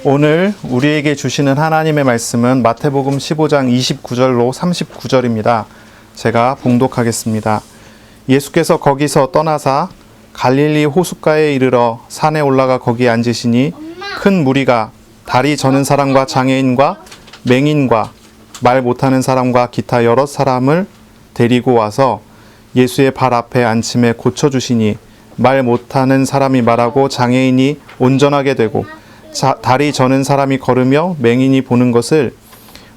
오늘 우리에게 주시는 하나님의 말씀은 마태복음 15장 29절로 39절입니다. 제가 봉독하겠습니다. 예수께서 거기서 떠나사 갈릴리 호숫가에 이르러 산에 올라가 거기에 앉으시니 큰 무리가 다리 저는 사람과 장애인과 맹인과 말 못하는 사람과 기타 여러 사람을 데리고 와서 예수의 발 앞에 앉힘에 고쳐주시니 말 못하는 사람이 말하고 장애인이 온전하게 되고 다리 저는 사람이 걸으며 맹인이 보는 것을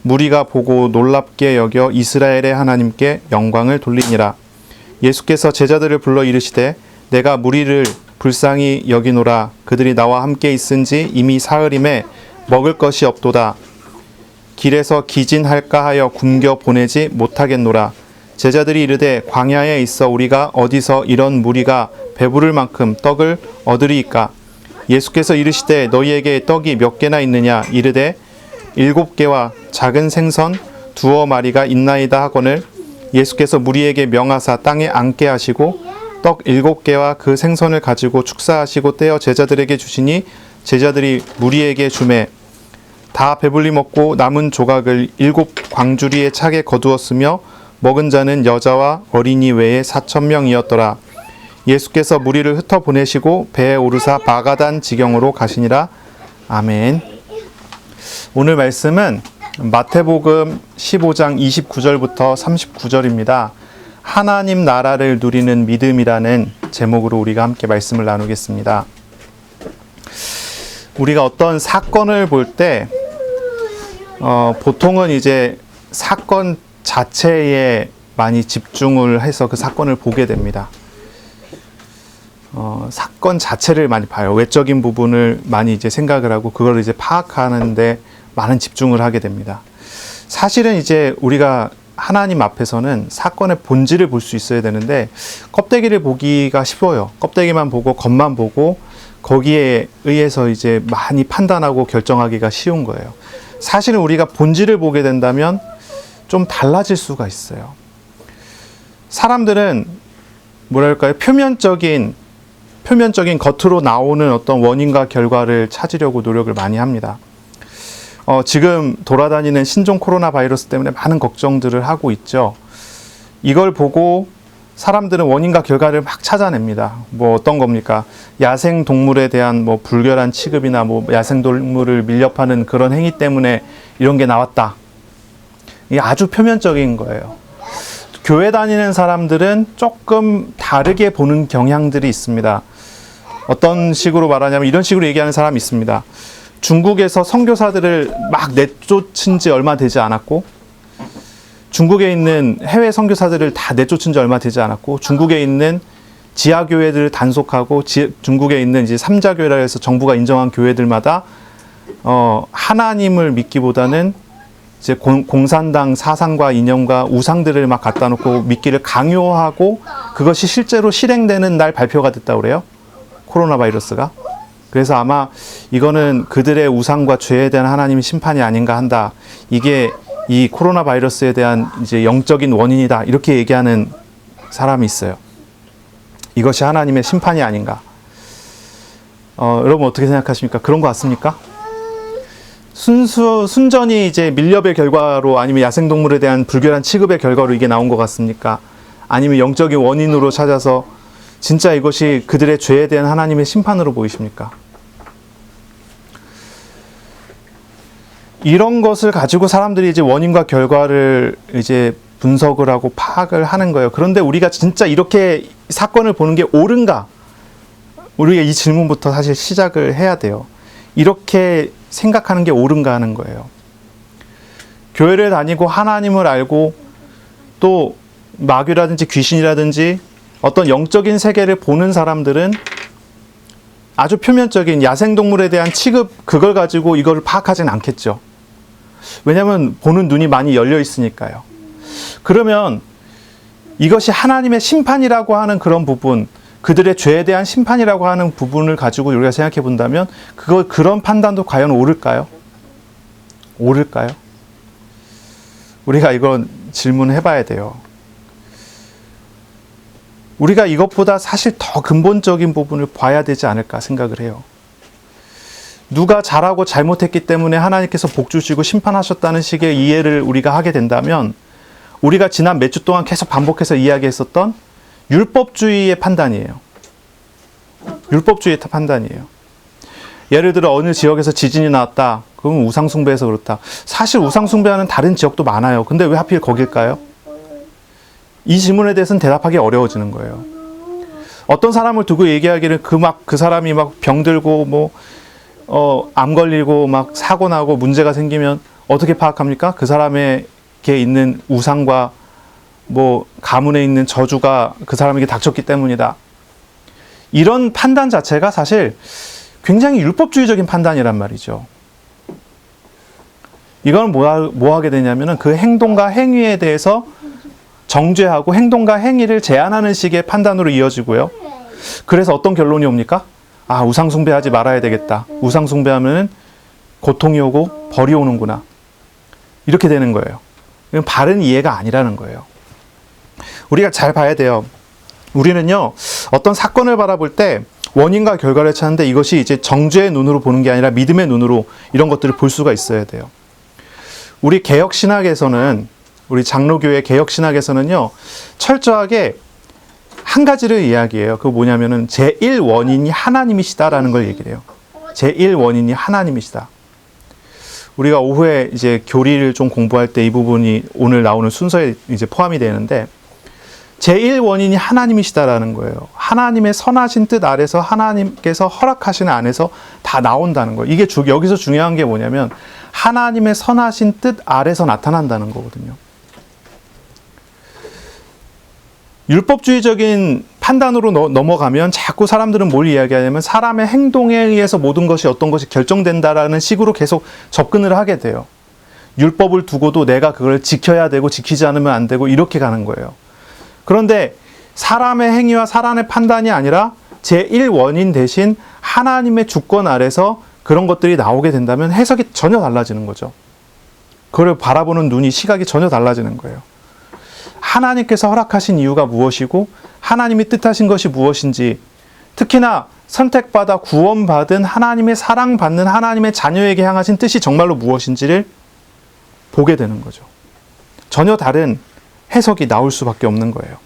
무리가 보고 놀랍게 여겨 이스라엘의 하나님께 영광을 돌리니라. 예수께서 제자들을 불러 이르시되 내가 무리를 불쌍히 여기노라. 그들이 나와 함께 있은지 이미 사흘임에 먹을 것이 없도다. 길에서 기진할까 하여 굶겨 보내지 못하겠노라. 제자들이 이르되 광야에 있어 우리가 어디서 이런 무리가 배부를 만큼 떡을 얻으리이까. 예수께서 이르시되 너희에게 떡이 몇 개나 있느냐. 이르되 7개와 작은 생선 2마리가 있나이다 하거늘 예수께서 무리에게 명하사 땅에 앉게 하시고 떡 7개와 그 생선을 가지고 축사하시고 떼어 제자들에게 주시니 제자들이 무리에게 주매 다 배불리 먹고 남은 조각을 7광주리에 차게 거두었으며 먹은 자는 여자와 어린이 외에 4,000명이었더라. 예수께서 무리를 흩어 보내시고 배에 오르사 바가단 지경으로 가시니라. 아멘. 오늘 말씀은 마태복음 15장 29절부터 39절입니다. 하나님 나라를 누리는 믿음이라는 제목으로 우리가 함께 말씀을 나누겠습니다. 우리가 어떤 사건을 볼 때 보통은 이제 사건 자체에 많이 집중을 해서 그 사건을 보게 됩니다. 사건 자체를 많이 봐요. 외적인 부분을 많이 이제 생각을 하고 그걸 이제 파악하는데 많은 집중을 하게 됩니다. 사실은 이제 우리가 하나님 앞에서는 사건의 본질을 볼 수 있어야 되는데 껍데기를 보기가 쉬워요. 껍데기만 보고 겉만 보고 거기에 의해서 이제 많이 판단하고 결정하기가 쉬운 거예요. 사실은 우리가 본질을 보게 된다면 좀 달라질 수가 있어요. 사람들은 뭐랄까요? 표면적인 겉으로 나오는 어떤 원인과 결과를 찾으려고 노력을 많이 합니다. 지금 돌아다니는 신종 코로나 바이러스 때문에 많은 걱정들을 하고 있죠. 이걸 보고 사람들은 원인과 결과를 막 찾아냅니다. 뭐 어떤 겁니까? 야생 동물에 대한 뭐 불결한 취급이나 뭐 야생 동물을 밀렵하는 그런 행위 때문에 이런 게 나왔다. 이게 아주 표면적인 거예요. 교회 다니는 사람들은 조금 다르게 보는 경향들이 있습니다. 어떤 식으로 말하냐면 이런 식으로 얘기하는 사람이 있습니다. 중국에서 선교사들을 막 내쫓은 지 얼마 되지 않았고 중국에 있는 해외 선교사들을 다 내쫓은 지 얼마 되지 않았고 중국에 있는 지하교회들을 단속하고 중국에 있는 이제 삼자교회라 해서 정부가 인정한 교회들마다 하나님을 믿기보다는 이제 공산당 사상과 이념과 우상들을 막 갖다 놓고 믿기를 강요하고 그것이 실제로 실행되는 날 발표가 됐다고 그래요. 코로나 바이러스가. 그래서 아마 이거는 그들의 우상과 죄에 대한 하나님의 심판이 아닌가 한다. 이게 이 코로나 바이러스에 대한 이제 영적인 원인이다. 이렇게 얘기하는 사람이 있어요. 이것이 하나님의 심판이 아닌가. 여러분 어떻게 생각하십니까? 그런 것 같습니까? 순전히 이제 밀렵의 결과로 아니면 야생동물에 대한 불결한 취급의 결과로 이게 나온 것 같습니까? 아니면 영적인 원인으로 찾아서 진짜 이것이 그들의 죄에 대한 하나님의 심판으로 보이십니까? 이런 것을 가지고 사람들이 이제 원인과 결과를 이제 분석을 하고 파악을 하는 거예요. 그런데 우리가 진짜 이렇게 사건을 보는 게 옳은가? 우리가 이 질문부터 사실 시작을 해야 돼요. 이렇게 생각하는 게 옳은가 하는 거예요. 교회를 다니고 하나님을 알고 또 마귀라든지 귀신이라든지 어떤 영적인 세계를 보는 사람들은 아주 표면적인 야생동물에 대한 취급 그걸 가지고 이걸 파악하진 않겠죠. 왜냐하면 보는 눈이 많이 열려 있으니까요. 그러면 이것이 하나님의 심판이라고 하는 그런 부분, 그들의 죄에 대한 심판이라고 하는 부분을 가지고 우리가 생각해 본다면 그런 판단도 과연 옳을까요? 옳을까요? 우리가 이건 질문해 봐야 돼요. 우리가 이것보다 사실 더 근본적인 부분을 봐야 되지 않을까 생각을 해요. 누가 잘하고 잘못했기 때문에 하나님께서 복 주시고 심판하셨다는 식의 이해를 우리가 하게 된다면 우리가 지난 몇 주 동안 계속 반복해서 이야기했었던 율법주의의 판단이에요. 율법주의의 판단이에요. 예를 들어 어느 지역에서 지진이 나왔다. 그러면 우상숭배해서 그렇다. 사실 우상숭배하는 다른 지역도 많아요. 근데 왜 하필 거길까요? 이 질문에 대해서는 대답하기 어려워지는 거예요. 어떤 사람을 두고 얘기하기를 그 사람이 막 병들고 암 걸리고 막 사고 나고 문제가 생기면 어떻게 파악합니까? 그 사람에게 있는 우상과 가문에 있는 저주가 그 사람에게 닥쳤기 때문이다. 이런 판단 자체가 사실 굉장히 율법주의적인 판단이란 말이죠. 이건 뭐 하게 되냐면은 그 행동과 행위에 대해서 정죄하고 행동과 행위를 제한하는 식의 판단으로 이어지고요. 그래서 어떤 결론이 옵니까? 아, 우상숭배하지 말아야 되겠다. 우상숭배하면 고통이 오고 벌이 오는구나. 이렇게 되는 거예요. 이건 바른 이해가 아니라는 거예요. 우리가 잘 봐야 돼요. 우리는요, 어떤 사건을 바라볼 때 원인과 결과를 찾는데 이것이 이제 정죄의 눈으로 보는 게 아니라 믿음의 눈으로 이런 것들을 볼 수가 있어야 돼요. 우리 개혁신학에서는, 우리 장로교회 개혁신학에서는요, 철저하게 한 가지를 이야기해요. 그거 뭐냐면은 제1원인이 하나님이시다라는 걸 얘기를 해요. 제1원인이 하나님이시다. 우리가 오후에 이제 교리를 좀 공부할 때 이 부분이 오늘 나오는 순서에 이제 포함이 되는데 제1원인이 하나님이시다라는 거예요. 하나님의 선하신 뜻 아래서 하나님께서 허락하시는 안에서 다 나온다는 거예요. 이게 여기서 중요한 게 뭐냐면 하나님의 선하신 뜻 아래서 나타난다는 거거든요. 율법주의적인 판단으로 넘어가면 자꾸 사람들은 뭘 이야기하냐면 사람의 행동에 의해서 모든 것이 어떤 것이 결정된다라는 식으로 계속 접근을 하게 돼요. 율법을 두고도 내가 그걸 지켜야 되고 지키지 않으면 안 되고 이렇게 가는 거예요. 그런데 사람의 행위와 사람의 판단이 아니라 제1원인 대신 하나님의 주권 아래서 그런 것들이 나오게 된다면 해석이 전혀 달라지는 거죠. 그걸 바라보는 눈이, 시각이 전혀 달라지는 거예요. 하나님께서 허락하신 이유가 무엇이고 하나님이 뜻하신 것이 무엇인지, 특히나 선택받아 구원받은 하나님의 사랑받는 하나님의 자녀에게 향하신 뜻이 정말로 무엇인지를 보게 되는 거죠. 전혀 다른 해석이 나올 수밖에 없는 거예요.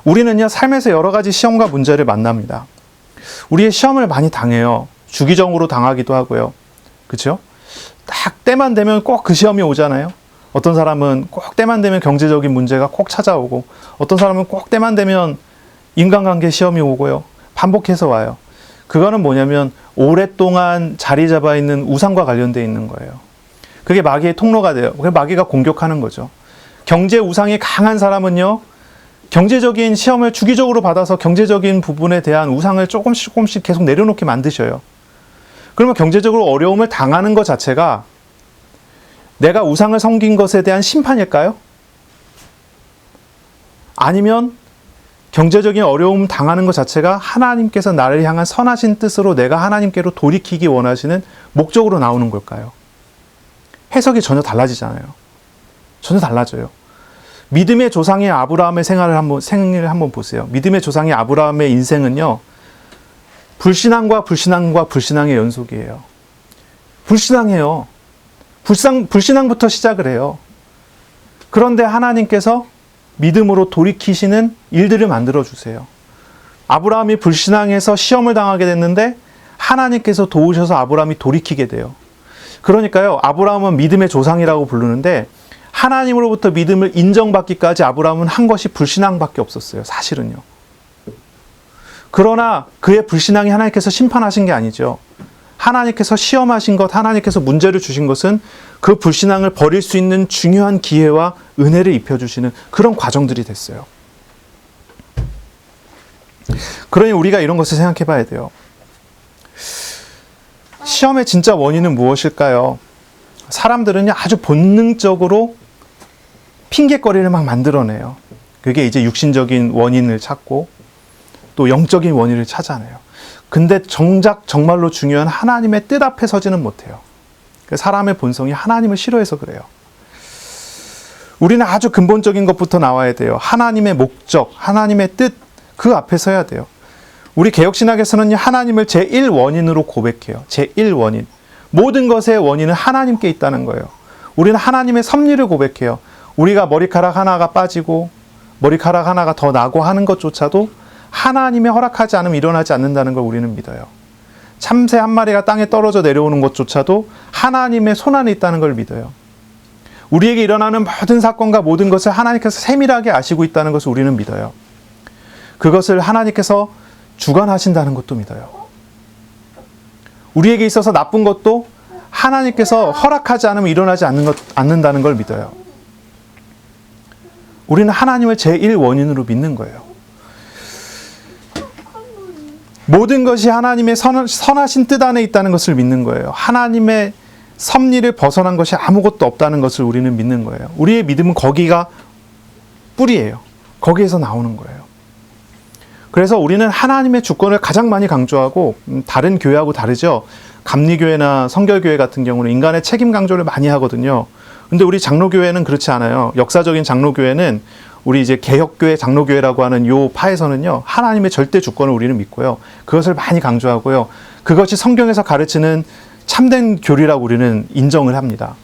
우리는요, 삶에서 여러 가지 시험과 문제를 만납니다. 우리의 시험을 많이 당해요. 주기적으로 당하기도 하고요. 그렇죠? 딱 때만 되면 꼭 그 시험이 오잖아요. 어떤 사람은 꼭 때만 되면 경제적인 문제가 꼭 찾아오고, 어떤 사람은 꼭 때만 되면 인간관계 시험이 오고요. 반복해서 와요. 그거는 뭐냐면 오랫동안 자리 잡아 있는 우상과 관련되어 있는 거예요. 그게 마귀의 통로가 돼요. 그게 마귀가 공격하는 거죠. 경제 우상이 강한 사람은요, 경제적인 시험을 주기적으로 받아서 경제적인 부분에 대한 우상을 조금씩 계속 내려놓게 만드셔요. 그러면 경제적으로 어려움을 당하는 것 자체가 내가 우상을 섬긴 것에 대한 심판일까요? 아니면 경제적인 어려움 당하는 것 자체가 하나님께서 나를 향한 선하신 뜻으로 내가 하나님께로 돌이키기 원하시는 목적으로 나오는 걸까요? 해석이 전혀 달라지잖아요. 전혀 달라져요. 믿음의 조상의 아브라함의 생애를 한번 보세요. 믿음의 조상의 아브라함의 인생은요, 불신앙과 불신앙의 연속이에요. 불신앙해요. 불신앙부터 시작을 해요. 그런데 하나님께서 믿음으로 돌이키시는 일들을 만들어 주세요. 아브라함이 불신앙해서 시험을 당하게 됐는데 하나님께서 도우셔서 아브라함이 돌이키게 돼요. 그러니까요, 아브라함은 믿음의 조상이라고 부르는데 하나님으로부터 믿음을 인정받기까지 아브라함은 한 것이 불신앙밖에 없었어요. 사실은요. 그러나 그의 불신앙이 하나님께서 심판하신 게 아니죠. 하나님께서 시험하신 것, 하나님께서 문제를 주신 것은 그 불신앙을 버릴 수 있는 중요한 기회와 은혜를 입혀주시는 그런 과정들이 됐어요. 그러니 우리가 이런 것을 생각해 봐야 돼요. 시험의 진짜 원인은 무엇일까요? 사람들은 아주 본능적으로 핑계거리를 막 만들어내요. 그게 이제 육신적인 원인을 찾고 또 영적인 원인을 찾아내요. 근데 정작 정말로 중요한 하나님의 뜻 앞에 서지는 못해요. 사람의 본성이 하나님을 싫어해서 그래요. 우리는 아주 근본적인 것부터 나와야 돼요. 하나님의 목적, 하나님의 뜻, 그 앞에 서야 돼요. 우리 개혁신학에서는 하나님을 제1원인으로 고백해요. 제1원인. 모든 것의 원인은 하나님께 있다는 거예요. 우리는 하나님의 섭리를 고백해요. 우리가 머리카락 하나가 빠지고 머리카락 하나가 더 나고 하는 것조차도 하나님의 허락하지 않으면 일어나지 않는다는 걸 우리는 믿어요. 참새 한 마리가 땅에 떨어져 내려오는 것조차도 하나님의 손안에 있다는 걸 믿어요. 우리에게 일어나는 모든 사건과 모든 것을 하나님께서 세밀하게 아시고 있다는 것을 우리는 믿어요. 그것을 하나님께서 주관하신다는 것도 믿어요. 우리에게 있어서 나쁜 것도 하나님께서 허락하지 않으면 일어나지 않는다는 걸 믿어요. 우리는 하나님을 제1원인으로 믿는 거예요. 모든 것이 하나님의 선하신 뜻 안에 있다는 것을 믿는 거예요. 하나님의 섭리를 벗어난 것이 아무것도 없다는 것을 우리는 믿는 거예요. 우리의 믿음은 거기가 뿌리예요. 거기에서 나오는 거예요. 그래서 우리는 하나님의 주권을 가장 많이 강조하고, 다른 교회하고 다르죠. 감리교회나 성결교회 같은 경우는 인간의 책임 강조를 많이 하거든요. 근데 우리 장로교회는 그렇지 않아요. 역사적인 장로교회는 우리 이제 개혁교회 장로교회라고 하는 요 파에서는요, 하나님의 절대 주권을 우리는 믿고요. 그것을 많이 강조하고요. 그것이 성경에서 가르치는 참된 교리라고 우리는 인정을 합니다.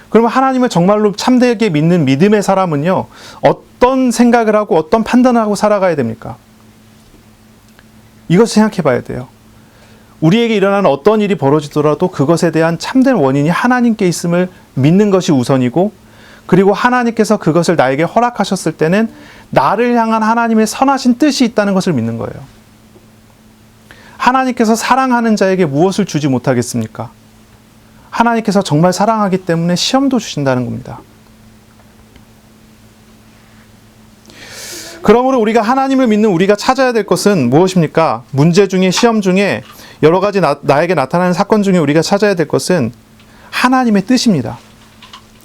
그러면 하나님을 정말로 참되게 믿는 믿음의 사람은요, 어떤 생각을 하고 어떤 판단을 하고 살아가야 됩니까? 이것을 생각해 봐야 돼요. 우리에게 일어나는 어떤 일이 벌어지더라도 그것에 대한 참된 원인이 하나님께 있음을 믿는 것이 우선이고, 그리고 하나님께서 그것을 나에게 허락하셨을 때는 나를 향한 하나님의 선하신 뜻이 있다는 것을 믿는 거예요. 하나님께서 사랑하는 자에게 무엇을 주지 못하겠습니까? 하나님께서 정말 사랑하기 때문에 시험도 주신다는 겁니다. 그러므로 우리가 하나님을 믿는 우리가 찾아야 될 것은 무엇입니까? 문제 중에, 시험 중에, 여러 가지 나에게 나타나는 사건 중에 우리가 찾아야 될 것은 하나님의 뜻입니다.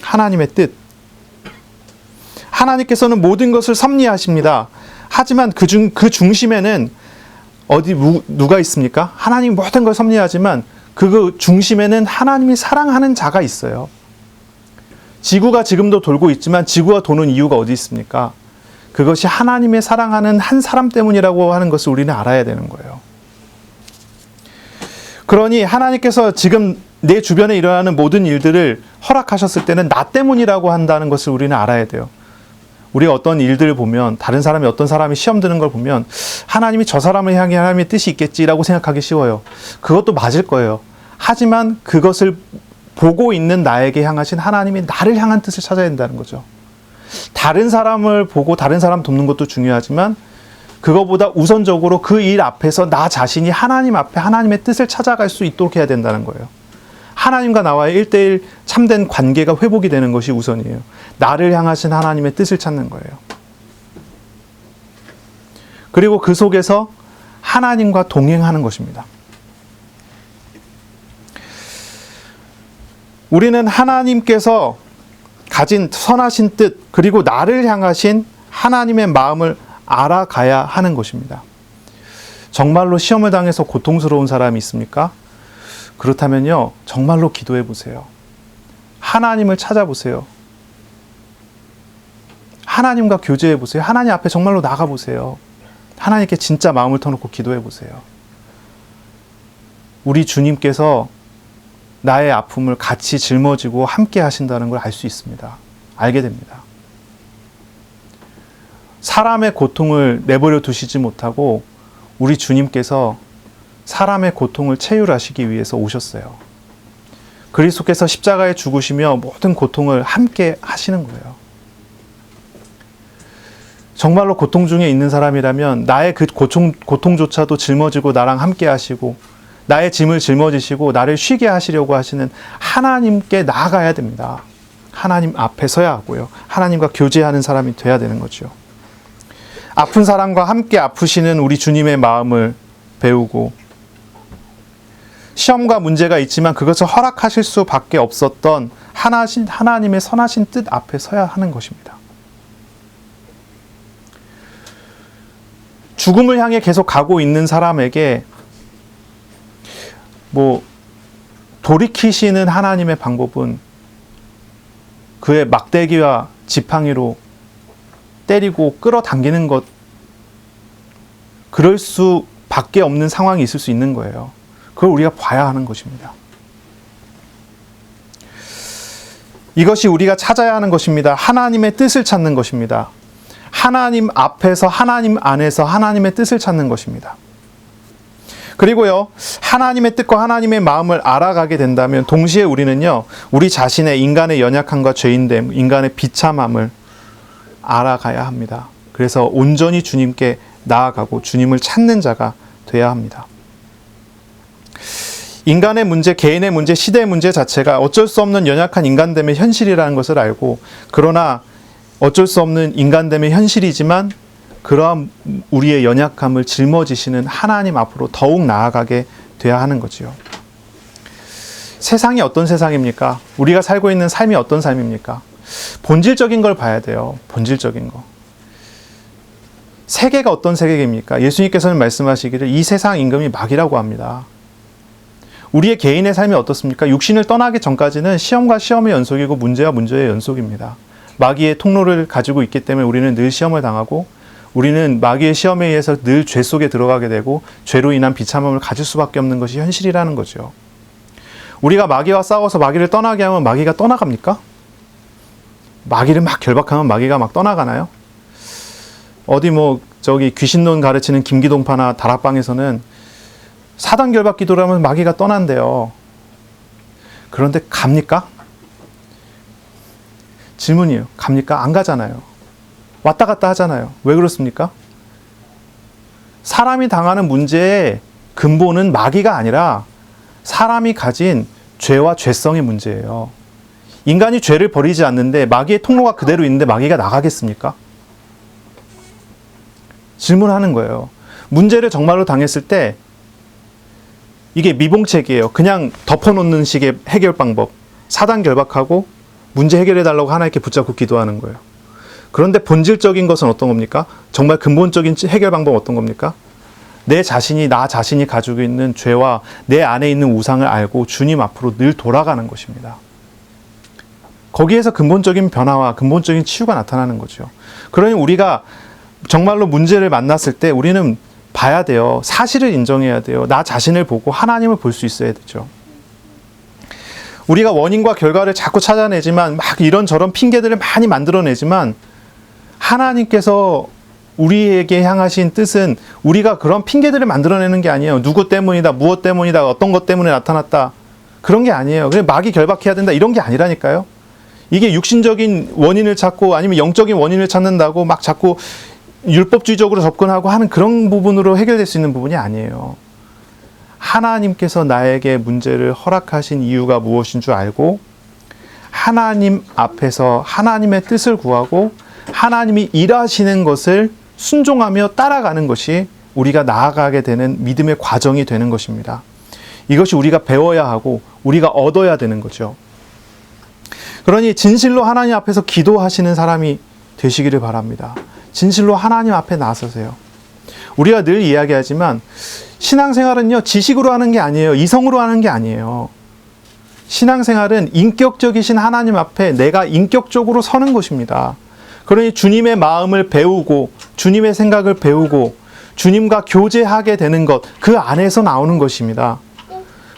하나님의 뜻. 하나님께서는 모든 것을 섭리하십니다. 하지만 그 중심에는 누가 있습니까? 하나님이 모든 걸 섭리하지만 그 중심에는 하나님이 사랑하는 자가 있어요. 지구가 지금도 돌고 있지만 지구가 도는 이유가 어디 있습니까? 그것이 하나님의 사랑하는 한 사람 때문이라고 하는 것을 우리는 알아야 되는 거예요. 그러니 하나님께서 지금 내 주변에 일어나는 모든 일들을 허락하셨을 때는 나 때문이라고 한다는 것을 우리는 알아야 돼요. 우리가 어떤 일들을 보면, 다른 사람이 어떤 사람이 시험 드는 걸 보면 하나님이 저 사람을 향해 하나님의 뜻이 있겠지라고 생각하기 쉬워요. 그것도 맞을 거예요. 하지만 그것을 보고 있는 나에게 향하신 하나님이 나를 향한 뜻을 찾아야 된다는 거죠. 다른 사람을 보고 다른 사람 돕는 것도 중요하지만 그거보다 우선적으로 그 일 앞에서 나 자신이 하나님 앞에 하나님의 뜻을 찾아갈 수 있도록 해야 된다는 거예요. 하나님과 나와의 1대1 참된 관계가 회복이 되는 것이 우선이에요. 나를 향하신 하나님의 뜻을 찾는 거예요. 그리고 그 속에서 하나님과 동행하는 것입니다. 우리는 하나님께서 가진 선하신 뜻, 그리고 나를 향하신 하나님의 마음을 알아가야 하는 것입니다. 정말로 시험을 당해서 고통스러운 사람이 있습니까? 그렇다면요, 정말로 기도해 보세요. 하나님을 찾아보세요. 하나님과 교제해 보세요. 하나님 앞에 정말로 나가 보세요. 하나님께 진짜 마음을 터놓고 기도해 보세요. 우리 주님께서 나의 아픔을 같이 짊어지고 함께 하신다는 걸 알 수 있습니다. 알게 됩니다. 사람의 고통을 내버려 두시지 못하고 우리 주님께서 사람의 고통을 체휼하시기 위해서 오셨어요. 그리스도께서 십자가에 죽으시며 모든 고통을 함께 하시는 거예요. 정말로 고통 중에 있는 사람이라면 나의 그 고통조차도 짊어지고 나랑 함께 하시고 나의 짐을 짊어지시고 나를 쉬게 하시려고 하시는 하나님께 나아가야 됩니다. 하나님 앞에 서야 하고요. 하나님과 교제하는 사람이 돼야 되는 거죠. 아픈 사람과 함께 아프시는 우리 주님의 마음을 배우고, 시험과 문제가 있지만 그것을 허락하실 수밖에 없었던 하나님의 선하신 뜻 앞에 서야 하는 것입니다. 죽음을 향해 계속 가고 있는 사람에게 돌이키시는 하나님의 방법은 그의 막대기와 지팡이로 때리고 끌어당기는 것, 그럴 수밖에 없는 상황이 있을 수 있는 거예요. 그걸 우리가 봐야 하는 것입니다. 이것이 우리가 찾아야 하는 것입니다. 하나님의 뜻을 찾는 것입니다. 하나님 앞에서 하나님 안에서 하나님의 뜻을 찾는 것입니다. 그리고요, 하나님의 뜻과 하나님의 마음을 알아가게 된다면 동시에 우리는요, 우리 자신의 인간의 연약함과 죄인됨, 인간의 비참함을 알아가야 합니다. 그래서 온전히 주님께 나아가고 주님을 찾는 자가 돼야 합니다. 인간의 문제, 개인의 문제, 시대의 문제 자체가 어쩔 수 없는 연약한 인간됨의 현실이라는 것을 알고, 그러나 어쩔 수 없는 인간됨의 현실이지만 그러한 우리의 연약함을 짊어지시는 하나님 앞으로 더욱 나아가게 돼야 하는 거지요. 세상이 어떤 세상입니까? 우리가 살고 있는 삶이 어떤 삶입니까? 본질적인 걸 봐야 돼요. 본질적인 거. 세계가 어떤 세계입니까? 예수님께서는 말씀하시기를 이 세상 임금이 마귀라고 합니다. 우리의 개인의 삶이 어떻습니까? 육신을 떠나기 전까지는 시험과 시험의 연속이고 문제와 문제의 연속입니다. 마귀의 통로를 가지고 있기 때문에 우리는 늘 시험을 당하고, 우리는 마귀의 시험에 의해서 늘 죄 속에 들어가게 되고 죄로 인한 비참함을 가질 수밖에 없는 것이 현실이라는 거죠. 우리가 마귀와 싸워서 마귀를 떠나게 하면 마귀가 떠나갑니까? 마귀를 막 결박하면 마귀가 막 떠나가나요? 어디 귀신론 가르치는 김기동파나 다락방에서는 사단 결박 기도를 하면 마귀가 떠난대요. 그런데 갑니까? 질문이에요. 갑니까? 안 가잖아요. 왔다 갔다 하잖아요. 왜 그렇습니까? 사람이 당하는 문제의 근본은 마귀가 아니라 사람이 가진 죄와 죄성의 문제예요. 인간이 죄를 버리지 않는데 마귀의 통로가 그대로 있는데 마귀가 나가겠습니까? 질문하는 거예요. 문제를 정말로 당했을 때 이게 미봉책이에요. 그냥 덮어놓는 식의 해결 방법. 사단 결박하고 문제 해결해달라고 하나님께 붙잡고 기도하는 거예요. 그런데 본질적인 것은 어떤 겁니까? 정말 근본적인 해결 방법은 어떤 겁니까? 나 자신이 가지고 있는 죄와 내 안에 있는 우상을 알고 주님 앞으로 늘 돌아가는 것입니다. 거기에서 근본적인 변화와 근본적인 치유가 나타나는 거죠. 그러니 우리가 정말로 문제를 만났을 때 우리는 봐야 돼요. 사실을 인정해야 돼요. 나 자신을 보고 하나님을 볼 수 있어야 되죠. 우리가 원인과 결과를 자꾸 찾아내지만 막 이런저런 핑계들을 많이 만들어내지만 하나님께서 우리에게 향하신 뜻은 우리가 그런 핑계들을 만들어내는 게 아니에요. 누구 때문이다, 무엇 때문이다, 어떤 것 때문에 나타났다. 그런 게 아니에요. 그냥 마귀 결박해야 된다 이런 게 아니라니까요. 이게 육신적인 원인을 찾고 아니면 영적인 원인을 찾는다고 막 자꾸 율법주의적으로 접근하고 하는 그런 부분으로 해결될 수 있는 부분이 아니에요. 하나님께서 나에게 문제를 허락하신 이유가 무엇인 줄 알고 하나님 앞에서 하나님의 뜻을 구하고 하나님이 일하시는 것을 순종하며 따라가는 것이 우리가 나아가게 되는 믿음의 과정이 되는 것입니다. 이것이 우리가 배워야 하고 우리가 얻어야 되는 거죠. 그러니 진실로 하나님 앞에서 기도하시는 사람이 되시기를 바랍니다. 진실로 하나님 앞에 나서세요. 우리가 늘 이야기하지만 신앙생활은요, 지식으로 하는 게 아니에요. 이성으로 하는 게 아니에요. 신앙생활은 인격적이신 하나님 앞에 내가 인격적으로 서는 것입니다. 그러니 주님의 마음을 배우고 주님의 생각을 배우고 주님과 교제하게 되는 것, 그 안에서 나오는 것입니다.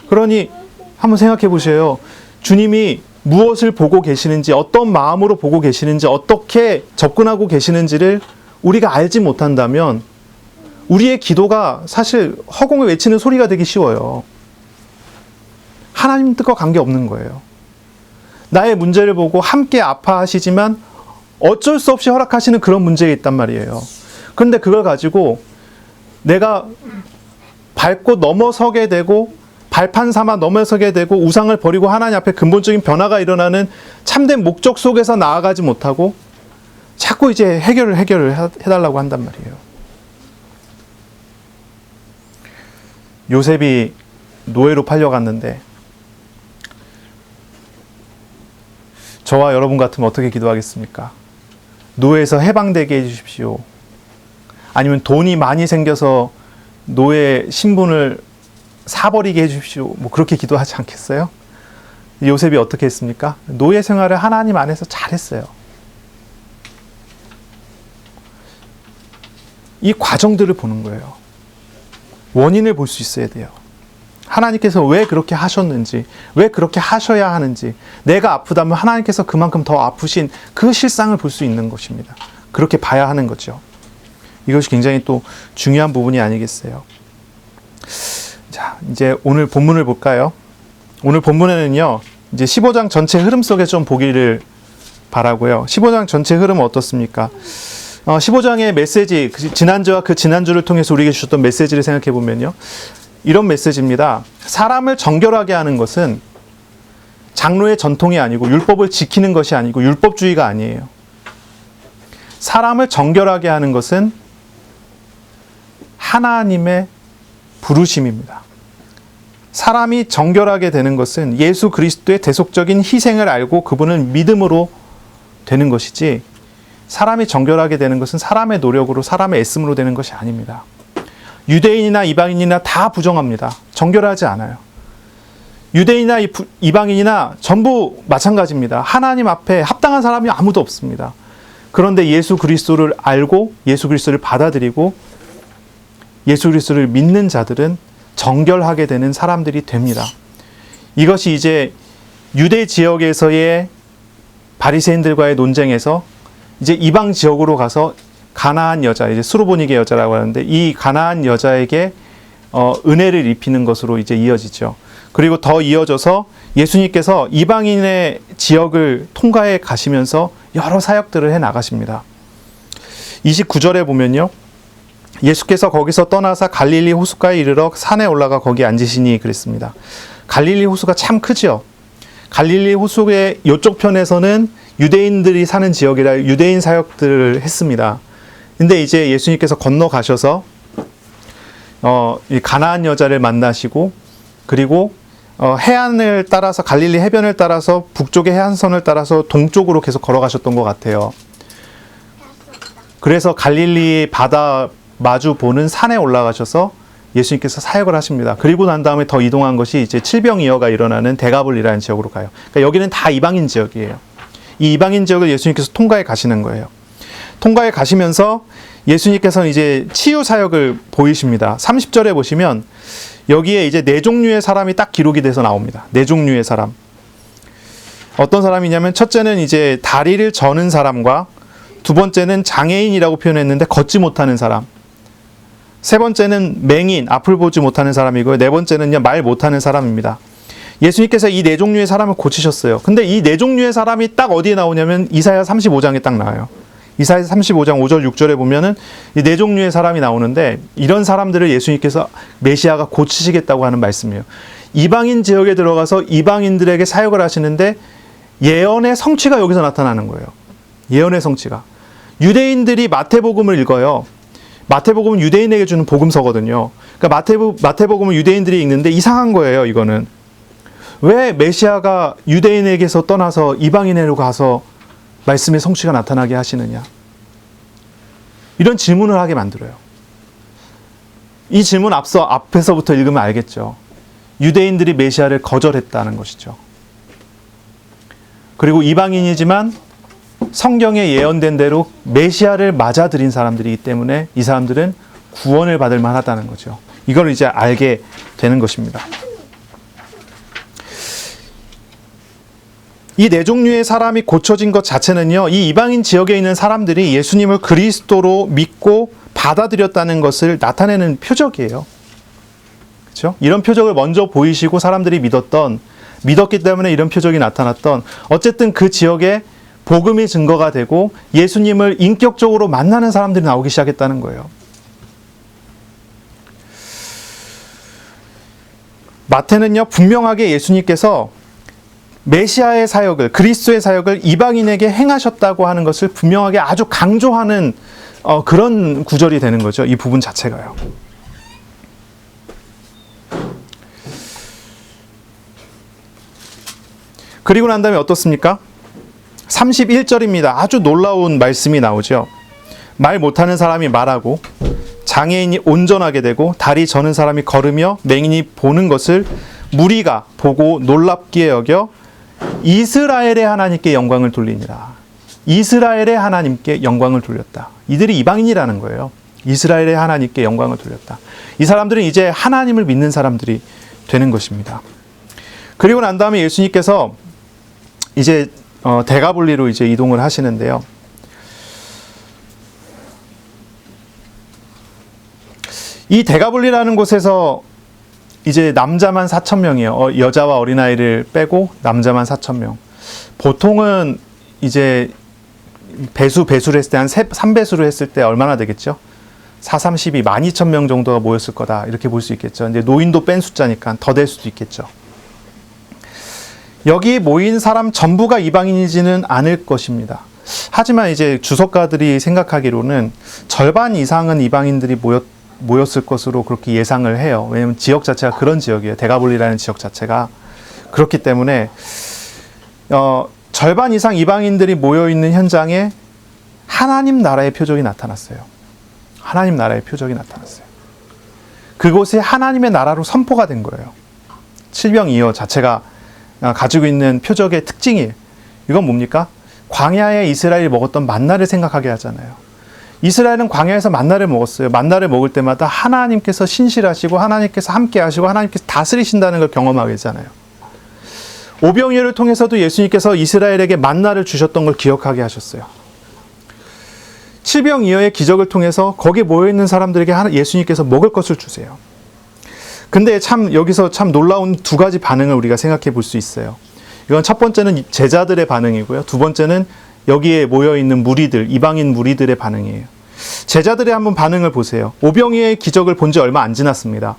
그러니 한번 생각해 보세요. 주님이 무엇을 보고 계시는지, 어떤 마음으로 보고 계시는지, 어떻게 접근하고 계시는지를 우리가 알지 못한다면 우리의 기도가 사실 허공을 외치는 소리가 되기 쉬워요. 하나님 뜻과 관계없는 거예요. 나의 문제를 보고 함께 아파하시지만 어쩔 수 없이 허락하시는 그런 문제가 있단 말이에요. 그런데 그걸 가지고 내가 밟고 넘어서게 되고 발판 삼아 넘어서게 되고 우상을 버리고 하나님 앞에 근본적인 변화가 일어나는 참된 목적 속에서 나아가지 못하고 자꾸 이제 해결을 해달라고 한단 말이에요. 요셉이 노예로 팔려갔는데 저와 여러분 같으면 어떻게 기도하겠습니까? 노예에서 해방되게 해주십시오. 아니면 돈이 많이 생겨서 노예 신분을 사버리게 해주십시오. 그렇게 기도하지 않겠어요? 요셉이 어떻게 했습니까? 노예 생활을 하나님 안에서 잘했어요. 이 과정들을 보는 거예요. 원인을 볼 수 있어야 돼요. 하나님께서 왜 그렇게 하셨는지, 왜 그렇게 하셔야 하는지, 내가 아프다면 하나님께서 그만큼 더 아프신 그 실상을 볼 수 있는 것입니다. 그렇게 봐야 하는 거죠. 이것이 굉장히 또 중요한 부분이 아니겠어요. 자, 이제 오늘 본문을 볼까요? 오늘 본문에는요, 이제 15장 전체 흐름 속에 좀 보기를 바라고요. 15장 전체 흐름은 어떻습니까? 15장의 메시지, 지난주와 그 지난주를 통해서 우리에게 주셨던 메시지를 생각해 보면요, 이런 메시지입니다. 사람을 정결하게 하는 것은 장로의 전통이 아니고 율법을 지키는 것이 아니고 율법주의가 아니에요. 사람을 정결하게 하는 것은 하나님의 부르심입니다. 사람이 정결하게 되는 것은 예수 그리스도의 대속적인 희생을 알고 그분을 믿음으로 되는 것이지, 사람이 정결하게 되는 것은 사람의 노력으로, 사람의 애씀으로 되는 것이 아닙니다. 유대인이나 이방인이나 다 부정합니다. 정결하지 않아요. 유대인이나 이방인이나 전부 마찬가지입니다. 하나님 앞에 합당한 사람이 아무도 없습니다. 그런데 예수 그리스도를 알고 예수 그리스도를 받아들이고 예수 그리스도를 믿는 자들은 정결하게 되는 사람들이 됩니다. 이것이 이제 유대 지역에서의 바리새인들과의 논쟁에서 이제 이방 지역으로 가서 가나안 여자, 이제 수르보니게 여자라고 하는데, 이 가나안 여자에게 은혜를 입히는 것으로 이제 이어지죠. 그리고 더 이어져서 예수님께서 이방인의 지역을 통과해 가시면서 여러 사역들을 해 나가십니다. 29절에 보면요, 예수께서 거기서 떠나서 갈릴리 호숫가에 이르러 산에 올라가 거기 앉으시니 그랬습니다. 갈릴리 호수가 참 크죠. 갈릴리 호수의 이쪽 편에서는 유대인들이 사는 지역이라 유대인 사역들을 했습니다. 근데 이제 예수님께서 건너가셔서 이 가나안 여자를 만나시고, 그리고 해안을 따라서, 갈릴리 해변을 따라서 북쪽의 해안선을 따라서 동쪽으로 계속 걸어가셨던 것 같아요. 그래서 갈릴리 바다 마주 보는 산에 올라가셔서 예수님께서 사역을 하십니다. 그리고 난 다음에 더 이동한 것이 이제 칠병이어가 일어나는 데가볼이라는 지역으로 가요. 그러니까 여기는 다 이방인 지역이에요. 이 이방인 지역을 예수님께서 통과해 가시는 거예요. 통과해 가시면서 예수님께서는 이제 치유 사역을 보이십니다. 30절에 보시면 여기에 이제 네 종류의 사람이 딱 기록이 돼서 나옵니다. 네 종류의 사람. 어떤 사람이냐면, 첫째는 이제 다리를 저는 사람과, 두 번째는 장애인이라고 표현했는데 걷지 못하는 사람, 세 번째는 맹인, 앞을 보지 못하는 사람이고요. 네 번째는요, 말 못하는 사람입니다. 예수님께서 이 네 종류의 사람을 고치셨어요. 근데 이 네 종류의 사람이 딱 어디에 나오냐면 이사야 35장에 딱 나와요. 이사야 35장 5절 6절에 보면은 이 네 종류의 사람이 나오는데, 이런 사람들을 예수님께서 메시아가 고치시겠다고 하는 말씀이에요. 이방인 지역에 들어가서 이방인들에게 사역을 하시는데 예언의 성취가 여기서 나타나는 거예요. 예언의 성취가. 유대인들이 마태복음을 읽어요. 마태복음은 유대인에게 주는 복음서거든요. 그러니까 마태복음은 유대인들이 읽는데 이상한 거예요, 이거는. 왜 메시아가 유대인에게서 떠나서 이방인에로 가서 말씀의 성취가 나타나게 하시느냐? 이런 질문을 하게 만들어요. 이 질문 앞에서부터 읽으면 알겠죠. 유대인들이 메시아를 거절했다는 것이죠. 그리고 이방인이지만 성경에 예언된 대로 메시아를 맞아들인 사람들이기 때문에 이 사람들은 구원을 받을 만하다는 거죠. 이걸 이제 알게 되는 것입니다. 이 네 종류의 사람이 고쳐진 것 자체는요, 이 이방인 지역에 있는 사람들이 예수님을 그리스도로 믿고 받아들였다는 것을 나타내는 표적이에요. 그렇죠? 이런 표적을 먼저 보이시고 사람들이 믿었기 때문에 이런 표적이 나타났던, 어쨌든 그 지역에 복음이 증거가 되고 예수님을 인격적으로 만나는 사람들이 나오기 시작했다는 거예요. 마태는요, 분명하게 예수님께서 메시아의 사역을, 그리스도의 사역을 이방인에게 행하셨다고 하는 것을 분명하게 아주 강조하는 그런 구절이 되는 거죠. 이 부분 자체가요. 그리고 난 다음에 어떻습니까? 31절입니다. 아주 놀라운 말씀이 나오죠. 말 못하는 사람이 말하고, 장애인이 온전하게 되고, 다리 저는 사람이 걸으며, 맹인이 보는 것을 무리가 보고 놀랍게 여겨 이스라엘의 하나님께 영광을 돌리니라. 이스라엘의 하나님께 영광을 돌렸다. 이들이 이방인이라는 거예요. 이스라엘의 하나님께 영광을 돌렸다. 이 사람들은 이제 하나님을 믿는 사람들이 되는 것입니다. 그리고 난 다음에 예수님께서 이제 데가볼리로 이제 이동을 하시는데요. 이 데가볼리라는 곳에서 이제 남자만 4,000명이에요. 여자와 어린아이를 빼고 남자만 4,000명. 보통은 이제 배수를 했을 때 한 3배수로 했을 때 얼마나 되겠죠? 4, 32, 12,000명 정도가 모였을 거다. 이렇게 볼 수 있겠죠. 이제 노인도 뺀 숫자니까 더 될 수도 있겠죠. 여기 모인 사람 전부가 이방인이지는 않을 것입니다. 하지만 이제 주석가들이 생각하기로는 절반 이상은 이방인들이 모였을 것으로 그렇게 예상을 해요. 왜냐하면 지역 자체가 그런 지역이에요. 데가볼리라는 지역 자체가. 그렇기 때문에 절반 이상 이방인들이 모여있는 현장에 하나님 나라의 표적이 나타났어요. 하나님 나라의 표적이 나타났어요. 그곳이 하나님의 나라로 선포가 된 거예요. 칠병이어 자체가 가지고 있는 표적의 특징이에요. 이건 뭡니까? 광야에 이스라엘이 먹었던 만나를 생각하게 하잖아요. 이스라엘은 광야에서 만나를 먹었어요. 만나를 먹을 때마다 하나님께서 신실하시고 하나님께서 함께 하시고 하나님께서 다스리신다는 걸 경험하게 하잖아요. 오병이어를 통해서도 예수님께서 이스라엘에게 만나를 주셨던 걸 기억하게 하셨어요. 칠병이어의 기적을 통해서 거기에 모여있는 사람들에게 예수님께서 먹을 것을 주세요. 근데 참 여기서 참 놀라운 두 가지 반응을 우리가 생각해 볼 수 있어요. 이건 첫 번째는 제자들의 반응이고요. 두 번째는 여기에 모여있는 무리들, 이방인 무리들의 반응이에요. 제자들의 한번 반응을 보세요. 오병이어의 기적을 본 지 얼마 안 지났습니다.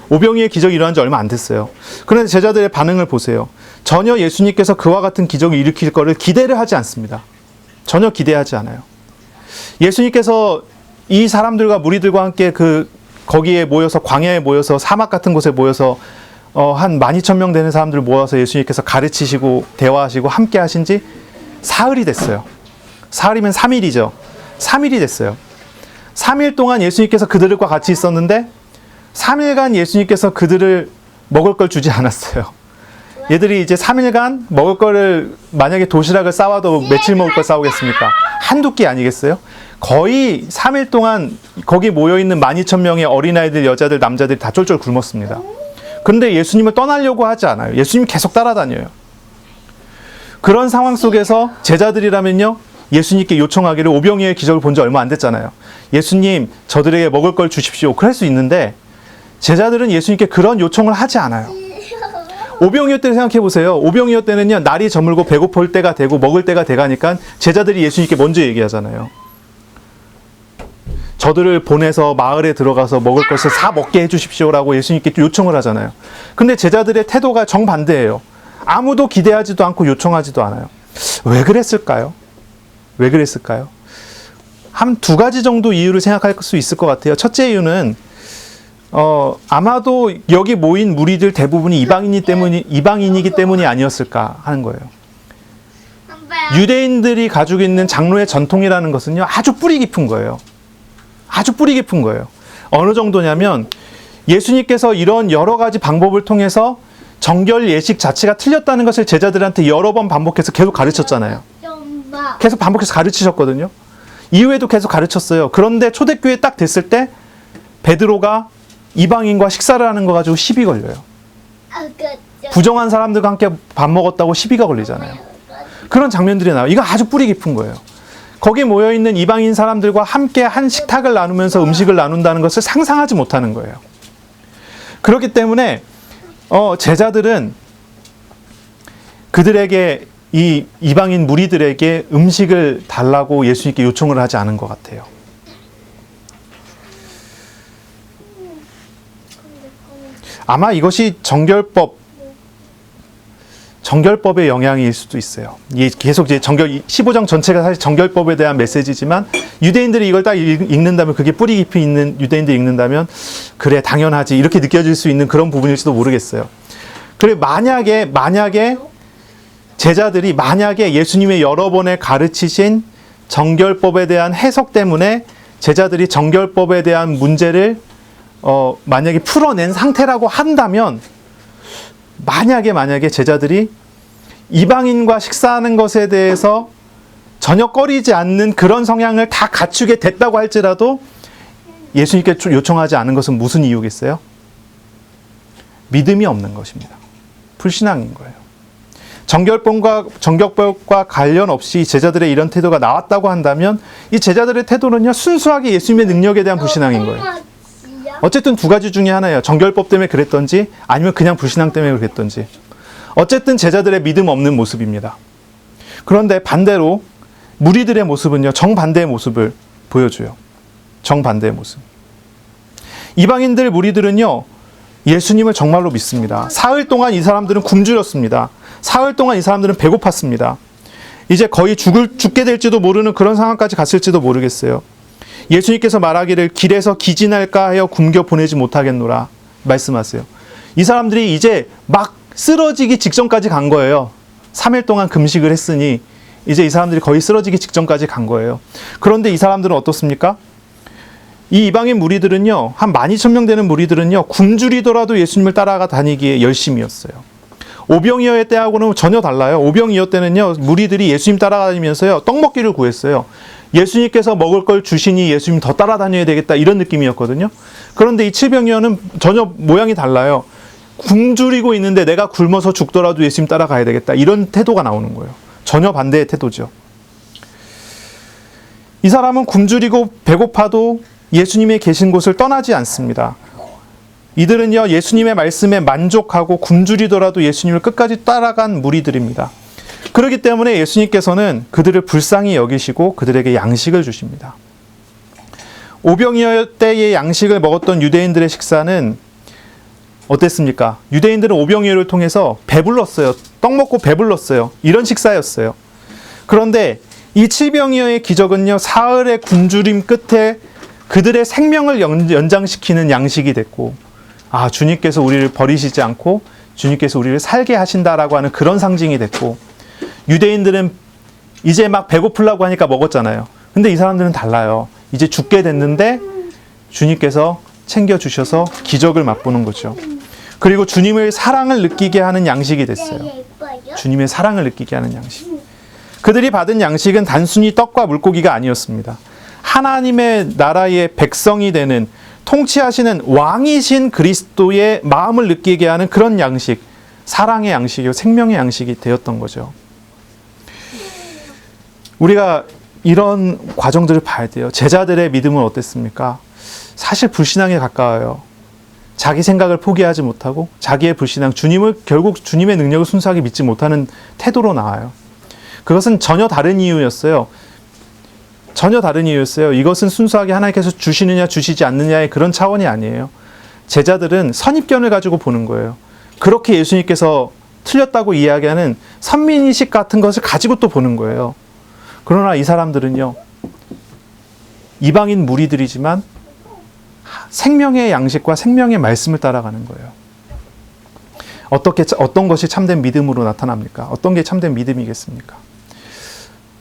오병이어의 기적이 일어난 지 얼마 안 됐어요. 그런데 제자들의 반응을 보세요. 전혀 예수님께서 그와 같은 기적을 일으킬 거를 기대를 하지 않습니다. 전혀 기대하지 않아요. 예수님께서 이 사람들과 무리들과 함께 거기에 모여서 광야에 모여서 사막 같은 곳에 모여서 한 12,000명 되는 사람들을 모아서 예수님께서 가르치시고 대화하시고 함께 하신 지 사흘이 됐어요. 사흘이면 3일이죠. 3일이 됐어요. 3일 동안 예수님께서 그들과 같이 있었는데 3일간 예수님께서 그들을 먹을 걸 주지 않았어요. 얘들이 이제 3일간 먹을 거를 만약에 도시락을 싸와도 며칠 먹을 걸 싸오겠습니까? 한두 끼 아니겠어요? 거의 3일 동안 거기 모여있는 12,000명의 어린아이들, 여자들, 남자들이 다 쫄쫄 굶었습니다. 그런데 예수님을 떠나려고 하지 않아요. 예수님이 계속 따라다녀요. 그런 상황 속에서 제자들이라면요, 예수님께 요청하기를 오병이어의 기적을 본 지 얼마 안 됐잖아요. 예수님, 저들에게 먹을 걸 주십시오. 그럴 수 있는데 제자들은 예수님께 그런 요청을 하지 않아요. 오병이어 때를 생각해 보세요. 오병이어 때는요, 날이 저물고 배고플 때가 되고 먹을 때가 돼가니까 제자들이 예수님께 먼저 얘기하잖아요. 저들을 보내서 마을에 들어가서 먹을 것을 사 먹게 해주십시오라고 예수님께 요청을 하잖아요. 근데 제자들의 태도가 정반대예요. 아무도 기대하지도 않고 요청하지도 않아요. 왜 그랬을까요? 왜 그랬을까요? 한 두 가지 정도 이유를 생각할 수 있을 것 같아요. 첫째 이유는 아마도 여기 모인 무리들 대부분이 이방인이기 때문이 아니었을까 하는 거예요. 유대인들이 가지고 있는 장로의 전통이라는 것은요, 아주 뿌리 깊은 거예요. 아주 뿌리 깊은 거예요. 어느 정도냐면 예수님께서 이런 여러 가지 방법을 통해서 정결 예식 자체가 틀렸다는 것을 제자들한테 여러 번 반복해서 계속 가르쳤잖아요. 계속 반복해서 가르치셨거든요. 이후에도 계속 가르쳤어요. 그런데 초대교회 딱 됐을 때 베드로가 이방인과 식사를 하는 거 가지고 시비 걸려요. 부정한 사람들과 함께 밥 먹었다고 시비가 걸리잖아요. 그런 장면들이 나와요. 이거 아주 뿌리 깊은 거예요. 거기에 모여있는 이방인 사람들과 함께 한 식탁을 나누면서 음식을 나눈다는 것을 상상하지 못하는 거예요. 그렇기 때문에 제자들은 그들에게 이 이방인 무리들에게 음식을 달라고 예수님께 요청을 하지 않은 것 같아요. 아마 이것이 정결법의 영향일 수도 있어요. 계속 이제 15장 전체가 사실 정결법에 대한 메시지지만 유대인들이 이걸 딱 읽는다면, 그게 뿌리 깊이 있는 유대인들이 읽는다면 그래 당연하지 이렇게 느껴질 수 있는 그런 부분일지도 모르겠어요. 그래 만약에 제자들이 예수님의 여러 번에 가르치신 정결법에 대한 해석 때문에 제자들이 정결법에 대한 문제를 만약에 풀어낸 상태라고 한다면, 만약에 제자들이 이방인과 식사하는 것에 대해서 전혀 꺼리지 않는 그런 성향을 다 갖추게 됐다고 할지라도 예수님께 요청하지 않은 것은 무슨 이유겠어요? 믿음이 없는 것입니다. 불신앙인 거예요. 정결법과 관련 없이 제자들의 이런 태도가 나왔다고 한다면 이 제자들의 태도는요, 순수하게 예수님의 능력에 대한 불신앙인 거예요. 어쨌든 두 가지 중에 하나예요. 정결법 때문에 그랬던지 아니면 그냥 불신앙 때문에 그랬던지. 어쨌든 제자들의 믿음 없는 모습입니다. 그런데 반대로 무리들의 모습은요, 정반대의 모습을 보여줘요. 정반대의 모습. 이방인들 무리들은요, 예수님을 정말로 믿습니다. 사흘 동안 이 사람들은 굶주렸습니다. 사흘 동안 이 사람들은 배고팠습니다. 이제 거의 죽게 될지도 모르는 그런 상황까지 갔을지도 모르겠어요. 예수님께서 말하기를 길에서 기진할까 하여 굶겨 보내지 못하겠노라 말씀하세요. 이 사람들이 이제 막 쓰러지기 직전까지 간 거예요. 3일 동안 금식을 했으니 이제 이 사람들이 거의 쓰러지기 직전까지 간 거예요. 그런데 이 사람들은 어떻습니까? 이 이방인 무리들은요, 한 12,000명 되는 무리들은요, 굶주리더라도 예수님을 따라가 다니기에 열심이었어요. 오병이어 때하고는 전혀 달라요. 오병이어 때는요, 무리들이 예수님 따라다니면서요, 떡 먹기를 구했어요. 예수님께서 먹을 걸 주시니 예수님 더 따라다녀야 되겠다, 이런 느낌이었거든요. 그런데 이 칠병이어는 전혀 모양이 달라요. 굶주리고 있는데 내가 굶어서 죽더라도 예수님 따라가야 되겠다, 이런 태도가 나오는 거예요. 전혀 반대의 태도죠. 이 사람은 굶주리고 배고파도 예수님의 계신 곳을 떠나지 않습니다. 이들은요, 예수님의 말씀에 만족하고 굶주리더라도 예수님을 끝까지 따라간 무리들입니다. 그렇기 때문에 예수님께서는 그들을 불쌍히 여기시고 그들에게 양식을 주십니다. 오병이어 때의 양식을 먹었던 유대인들의 식사는 어땠습니까? 유대인들은 오병이어를 통해서 배불렀어요. 떡 먹고 배불렀어요. 이런 식사였어요. 그런데 이 칠병이어의 기적은요, 사흘의 굶주림 끝에 그들의 생명을 연장시키는 양식이 됐고, 아, 주님께서 우리를 버리시지 않고 주님께서 우리를 살게 하신다라고 하는 그런 상징이 됐고, 유대인들은 이제 막 배고프려고 하니까 먹었잖아요. 근데 이 사람들은 달라요. 이제 죽게 됐는데 주님께서 챙겨주셔서 기적을 맛보는 거죠. 그리고 주님의 사랑을 느끼게 하는 양식이 됐어요. 주님의 사랑을 느끼게 하는 양식. 그들이 받은 양식은 단순히 떡과 물고기가 아니었습니다. 하나님의 나라의 백성이 되는, 통치하시는 왕이신 그리스도의 마음을 느끼게 하는 그런 양식, 사랑의 양식이고 생명의 양식이 되었던 거죠. 우리가 이런 과정들을 봐야 돼요. 제자들의 믿음은 어땠습니까? 사실 불신앙에 가까워요. 자기 생각을 포기하지 못하고 자기의 불신앙, 결국 주님의 능력을 순수하게 믿지 못하는 태도로 나와요. 그것은 전혀 다른 이유였어요. 전혀 다른 이유였어요. 이것은 순수하게 하나님께서 주시느냐 주시지 않느냐의 그런 차원이 아니에요. 제자들은 선입견을 가지고 보는 거예요. 그렇게 예수님께서 틀렸다고 이야기하는 선민의식 같은 것을 가지고 또 보는 거예요. 그러나 이 사람들은요, 이방인 무리들이지만 생명의 양식과 생명의 말씀을 따라가는 거예요. 어떤 것이 참된 믿음으로 나타납니까? 어떤 게 참된 믿음이겠습니까?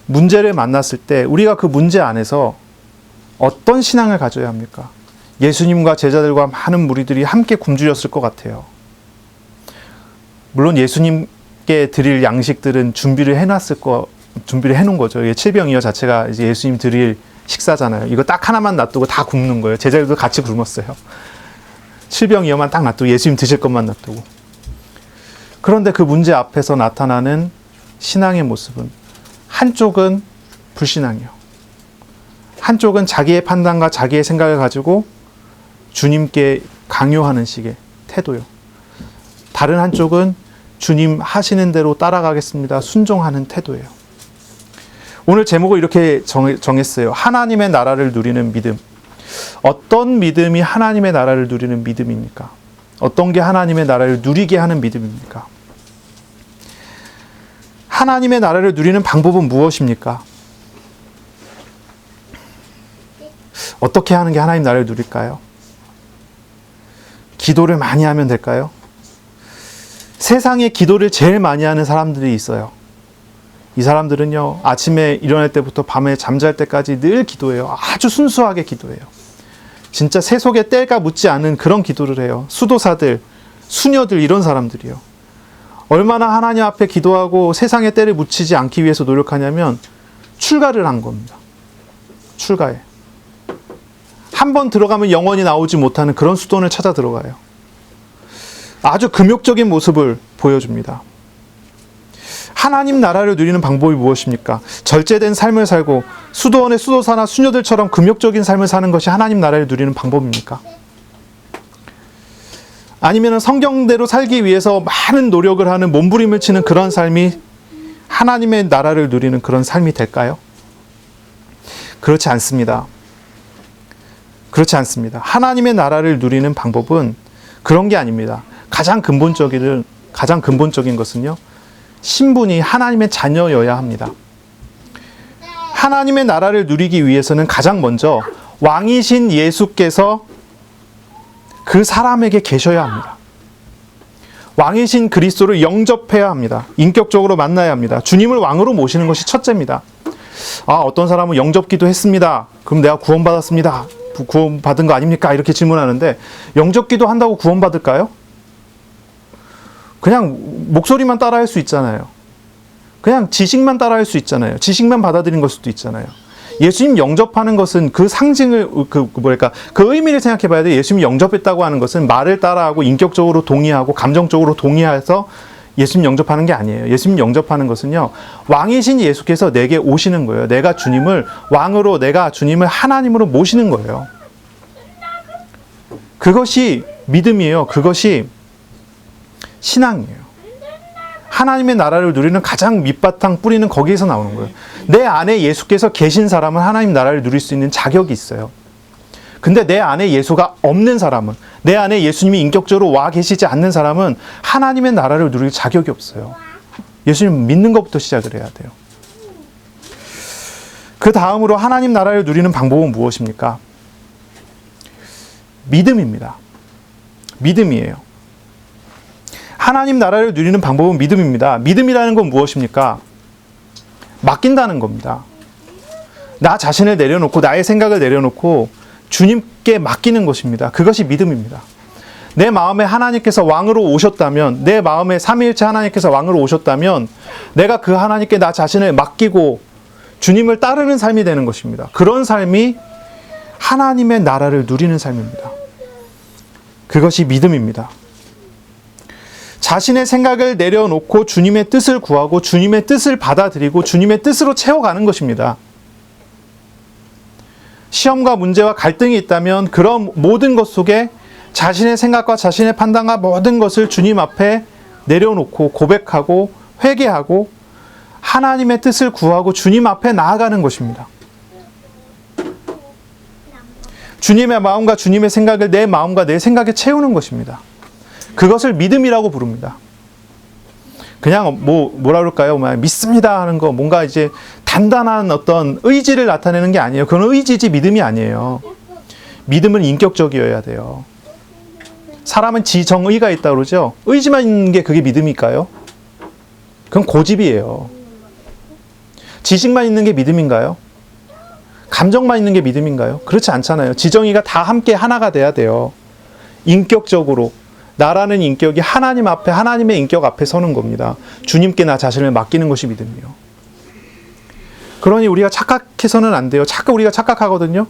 문제를 만났을 때 우리가 그 문제 안에서 어떤 신앙을 가져야 합니까? 예수님과 제자들과 많은 무리들이 함께 굶주렸을 것 같아요. 물론 예수님께 드릴 양식들은 준비를 해놓은 거죠. 칠병이어 자체가 이제 예수님 드릴 식사잖아요. 이거 딱 하나만 놔두고 다 굶는 거예요. 제자들도 같이 굶었어요. 칠병이어만 딱 놔두고 예수님 드실 것만 놔두고. 그런데 그 문제 앞에서 나타나는 신앙의 모습은, 한쪽은 불신앙이요. 한쪽은 자기의 판단과 자기의 생각을 가지고 주님께 강요하는 식의 태도요. 다른 한쪽은 주님 하시는 대로 따라가겠습니다, 순종하는 태도예요. 오늘 제목을 이렇게 정했어요. 하나님의 나라를 누리는 믿음. 어떤 믿음이 하나님의 나라를 누리는 믿음입니까? 어떤 게 하나님의 나라를 누리게 하는 믿음입니까? 하나님의 나라를 누리는 방법은 무엇입니까? 어떻게 하는 게 하나님 나라를 누릴까요? 기도를 많이 하면 될까요? 세상에 기도를 제일 많이 하는 사람들이 있어요. 이 사람들은요, 아침에 일어날 때부터 밤에 잠잘 때까지 늘 기도해요. 아주 순수하게 기도해요. 진짜 세속에 뗄까 묻지 않은 그런 기도를 해요. 수도사들, 수녀들, 이런 사람들이요. 얼마나 하나님 앞에 기도하고 세상에 때를 묻히지 않기 위해서 노력하냐면 출가를 한 겁니다. 출가해. 한 번 들어가면 영원히 나오지 못하는 그런 수돈을 찾아 들어가요. 아주 금욕적인 모습을 보여줍니다. 하나님 나라를 누리는 방법이 무엇입니까? 절제된 삶을 살고 수도원의 수도사나 수녀들처럼 금욕적인 삶을 사는 것이 하나님 나라를 누리는 방법입니까? 아니면 성경대로 살기 위해서 많은 노력을 하는 몸부림을 치는 그런 삶이 하나님의 나라를 누리는 그런 삶이 될까요? 그렇지 않습니다. 그렇지 않습니다. 하나님의 나라를 누리는 방법은 그런 게 아닙니다. 가장 근본적인 것은요, 신분이 하나님의 자녀여야 합니다. 하나님의 나라를 누리기 위해서는 가장 먼저 왕이신 예수께서 그 사람에게 계셔야 합니다. 왕이신 그리스도를 영접해야 합니다. 인격적으로 만나야 합니다. 주님을 왕으로 모시는 것이 첫째입니다. 어떤 사람은 영접기도 했습니다. 그럼 내가 구원받았습니다. 구원받은 거 아닙니까? 이렇게 질문하는데, 영접기도 한다고 구원받을까요? 그냥 목소리만 따라할 수 있잖아요. 그냥 지식만 따라할 수 있잖아요. 지식만 받아들인 걸 수도 있잖아요. 예수님 영접하는 것은 그 상징을, 그 의미를 생각해 봐야 돼요. 예수님 영접했다고 하는 것은 말을 따라하고 인격적으로 동의하고 감정적으로 동의해서 예수님 영접하는 게 아니에요. 예수님 영접하는 것은요, 왕이신 예수께서 내게 오시는 거예요. 내가 주님을 왕으로, 내가 주님을 하나님으로 모시는 거예요. 그것이 믿음이에요. 그것이 신앙이에요. 하나님의 나라를 누리는 가장 밑바탕 뿌리는 거기에서 나오는 거예요. 내 안에 예수께서 계신 사람은 하나님 나라를 누릴 수 있는 자격이 있어요. 근데 내 안에 예수가 없는 사람은, 내 안에 예수님이 인격적으로 와 계시지 않는 사람은 하나님의 나라를 누릴 자격이 없어요. 예수님 믿는 것부터 시작을 해야 돼요. 그 다음으로 하나님 나라를 누리는 방법은 무엇입니까? 믿음입니다. 믿음이에요. 하나님 나라를 누리는 방법은 믿음입니다. 믿음이라는 건 무엇입니까? 맡긴다는 겁니다. 나 자신을 내려놓고, 나의 생각을 내려놓고 주님께 맡기는 것입니다. 그것이 믿음입니다. 내 마음에 하나님께서 왕으로 오셨다면, 내 마음에 삼위일체 하나님께서 왕으로 오셨다면 내가 그 하나님께 나 자신을 맡기고 주님을 따르는 삶이 되는 것입니다. 그런 삶이 하나님의 나라를 누리는 삶입니다. 그것이 믿음입니다. 자신의 생각을 내려놓고 주님의 뜻을 구하고 주님의 뜻을 받아들이고 주님의 뜻으로 채워가는 것입니다. 시험과 문제와 갈등이 있다면 그런 모든 것 속에 자신의 생각과 자신의 판단과 모든 것을 주님 앞에 내려놓고 고백하고 회개하고 하나님의 뜻을 구하고 주님 앞에 나아가는 것입니다. 주님의 마음과 주님의 생각을 내 마음과 내 생각에 채우는 것입니다. 그것을 믿음이라고 부릅니다. 그냥 뭐라 그럴까요? 믿습니다 하는 거, 뭔가 이제 단단한 어떤 의지를 나타내는 게 아니에요. 그건 의지지 믿음이 아니에요. 믿음은 인격적이어야 돼요. 사람은 지정의가 있다고 그러죠. 의지만 있는 게 그게 믿음일까요? 그건 고집이에요. 지식만 있는 게 믿음인가요? 감정만 있는 게 믿음인가요? 그렇지 않잖아요. 지정의가 다 함께 하나가 돼야 돼요. 인격적으로. 나라는 인격이 하나님 앞에, 하나님의 인격 앞에 서는 겁니다. 주님께 나 자신을 맡기는 것이 믿음이에요. 그러니 우리가 착각해서는 안 돼요. 우리가 착각하거든요.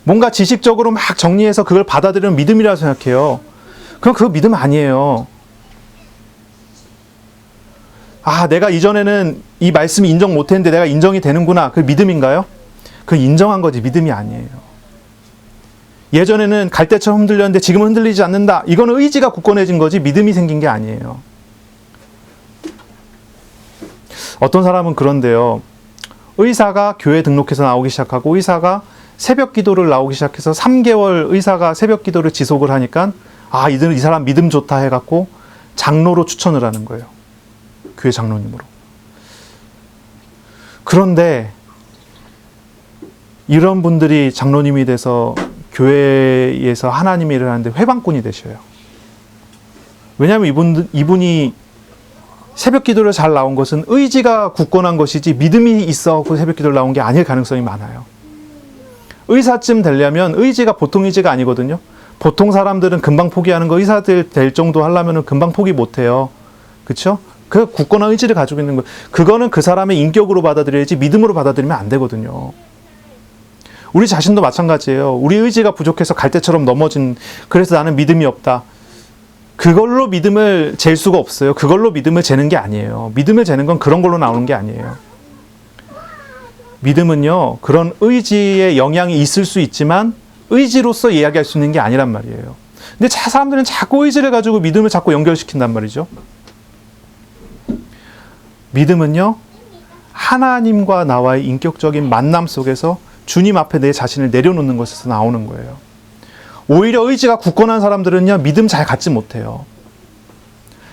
뭔가 지식적으로 막 정리해서 그걸 받아들이는 믿음이라고 생각해요. 그럼 그거 믿음 아니에요. 내가 이전에는 이 말씀이 인정 못했는데 내가 인정이 되는구나. 그게 믿음인가요? 그건 인정한 거지 믿음이 아니에요. 예전에는 갈대처럼 흔들렸는데 지금은 흔들리지 않는다. 이거는 의지가 굳건해진 거지 믿음이 생긴 게 아니에요. 어떤 사람은 그런데요. 의사가 교회 등록해서 나오기 시작하고 의사가 새벽 기도를 나오기 시작해서 3개월 의사가 새벽 기도를 지속을 하니까 이 사람 믿음 좋다 해갖고 장로로 추천을 하는 거예요. 교회 장로님으로. 그런데 이런 분들이 장로님이 돼서 교회에서 하나님의 일을 하는데 회방꾼이 되셔요. 왜냐하면 이분이 새벽 기도를 잘 나온 것은 의지가 굳건한 것이지 믿음이 있어서 새벽 기도를 나온 게 아닐 가능성이 많아요. 의사쯤 되려면 의지가 보통 의지가 아니거든요. 보통 사람들은 금방 포기하는 거 의사들 될 정도 하려면 금방 포기 못해요. 그렇죠? 그 굳건한 의지를 가지고 있는 거. 그거는 그 사람의 인격으로 받아들여야지 믿음으로 받아들이면 안 되거든요. 우리 자신도 마찬가지예요. 우리 의지가 부족해서 갈대처럼 넘어진, 그래서 나는 믿음이 없다. 그걸로 믿음을 잴 수가 없어요. 그걸로 믿음을 재는 게 아니에요. 믿음을 재는 건 그런 걸로 나오는 게 아니에요. 믿음은요, 그런 의지의 영향이 있을 수 있지만 의지로서 이야기할 수 있는 게 아니란 말이에요. 근데 사람들은 자꾸 의지를 가지고 믿음을 자꾸 연결시킨단 말이죠. 믿음은요, 하나님과 나와의 인격적인 만남 속에서 주님 앞에 내 자신을 내려놓는 것에서 나오는 거예요. 오히려 의지가 굳건한 사람들은요, 믿음 잘 갖지 못해요.